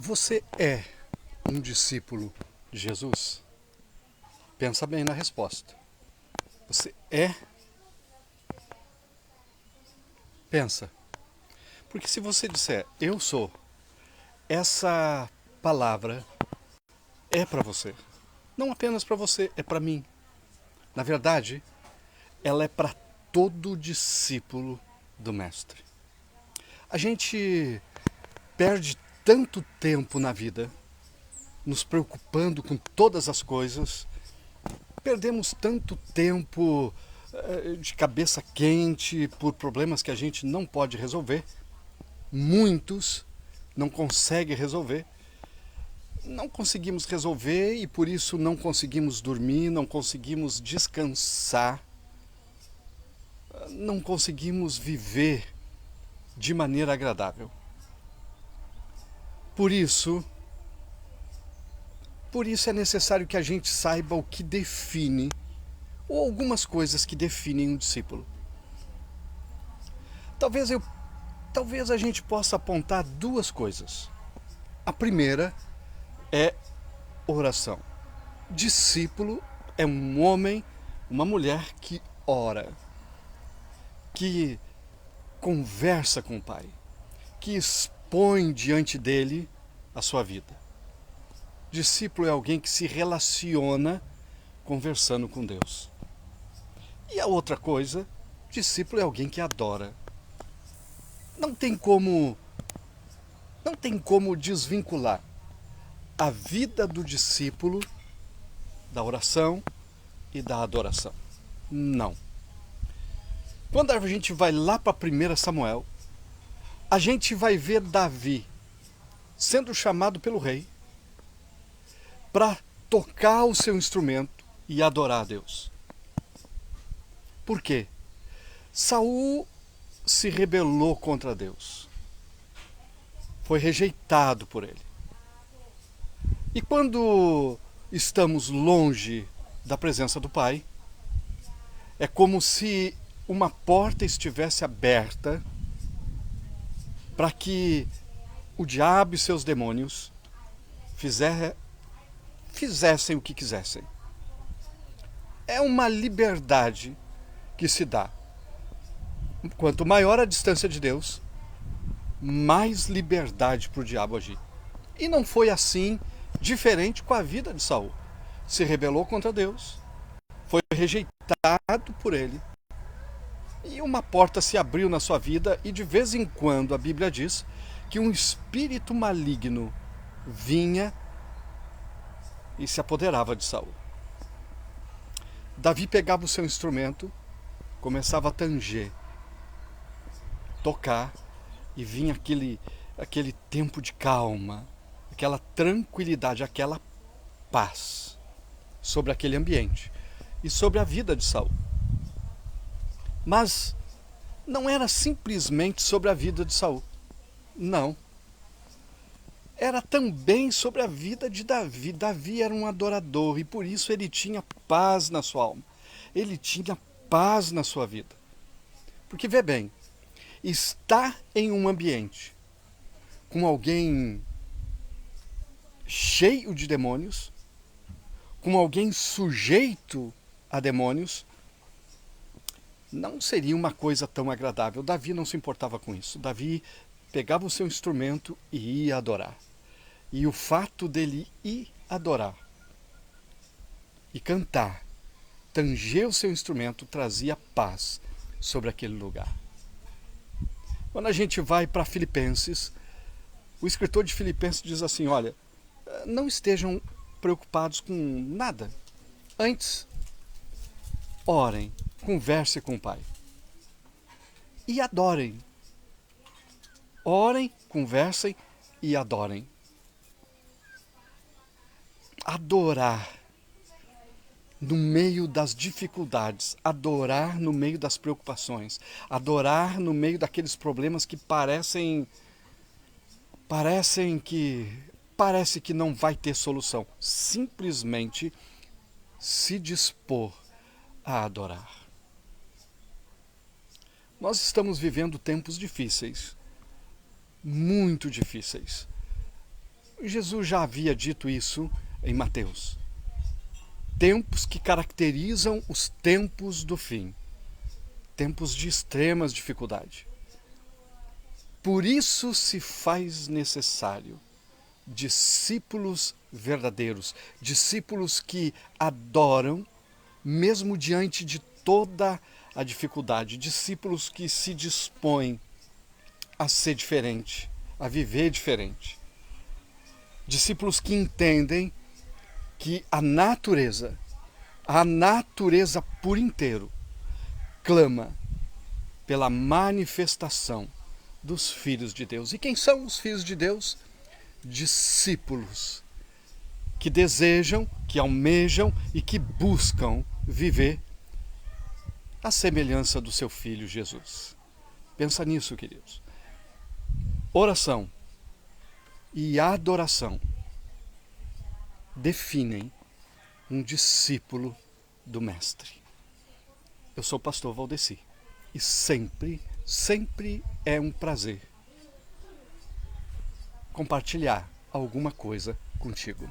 Você é um discípulo de Jesus? Pensa bem na resposta. Você é? Pensa. Porque se você disser eu sou, essa palavra é para você. Não apenas para você, é para mim. Na verdade, ela é para todo discípulo do Mestre. A gente perde tanto tempo na vida nos preocupando com todas as coisas, perdemos tanto tempo de cabeça quente por problemas que a gente não pode resolver, muitos não conseguem resolver, não conseguimos resolver e por isso não conseguimos dormir, não conseguimos descansar, não conseguimos viver de maneira agradável. Por isso é necessário que a gente saiba o que define, ou algumas coisas que definem um discípulo. Talvez a gente possa apontar duas coisas. A primeira é oração. Discípulo é um homem, uma mulher que ora, que conversa com o Pai, que expõe diante dele a sua vida. Discípulo é alguém que se relaciona conversando com Deus. E a outra coisa, discípulo é alguém que adora. Não tem como desvincular a vida do discípulo da oração e da adoração. Não. Quando a gente vai lá para 1 Samuel, a gente vai ver Davi sendo chamado pelo rei para tocar o seu instrumento e adorar a Deus. Por quê? Saul se rebelou contra Deus. Foi rejeitado por ele. E quando estamos longe da presença do Pai, é como se uma porta estivesse aberta para que o diabo e seus demônios fizessem o que quisessem. É uma liberdade que se dá. Quanto maior a distância de Deus, mais liberdade para o diabo agir. E não foi assim diferente com a vida de Saul. Se rebelou contra Deus, foi rejeitado por ele, e uma porta se abriu na sua vida, e de vez em quando a Bíblia diz que um espírito maligno vinha e se apoderava de Saul. Davi pegava o seu instrumento, começava a tanger, tocar, e vinha aquele tempo de calma, aquela tranquilidade, aquela paz sobre aquele ambiente e sobre a vida de Saul. Mas não era simplesmente sobre a vida de Saul. Não. Era também sobre a vida de Davi. Davi era um adorador e por isso ele tinha paz na sua alma. Ele tinha paz na sua vida. Porque vê bem, estar em um ambiente com alguém cheio de demônios, com alguém sujeito a demônios, não seria uma coisa tão agradável. Davi não se importava com isso. Davi pegava o seu instrumento e ia adorar. E o fato dele ir adorar e cantar, tanger o seu instrumento, trazia paz sobre aquele lugar. Quando a gente vai para Filipenses, o escritor de Filipenses diz assim, olha, não estejam preocupados com nada. Antes, orem, conversem com o Pai. E adorem. Orem, conversem e adorem. Adorar no meio das dificuldades, adorar no meio das preocupações, adorar no meio daqueles problemas que parece que não vai ter solução. Simplesmente se dispor a adorar. Nós estamos vivendo tempos difíceis, muito difíceis. Jesus já havia dito isso em Mateus. Tempos que caracterizam os tempos do fim. Tempos de extremas dificuldade. Por isso se faz necessário discípulos verdadeiros, discípulos que adoram, mesmo diante de toda a dificuldade, discípulos que se dispõem a ser diferente, a viver diferente. Discípulos que entendem que a natureza por inteiro, clama pela manifestação dos filhos de Deus. E quem são os filhos de Deus? Discípulos que desejam, que almejam e que buscam viver a semelhança do seu Filho Jesus. Pensa nisso, queridos. Oração e adoração definem um discípulo do Mestre. Eu sou o pastor Valdeci e sempre é um prazer compartilhar alguma coisa contigo.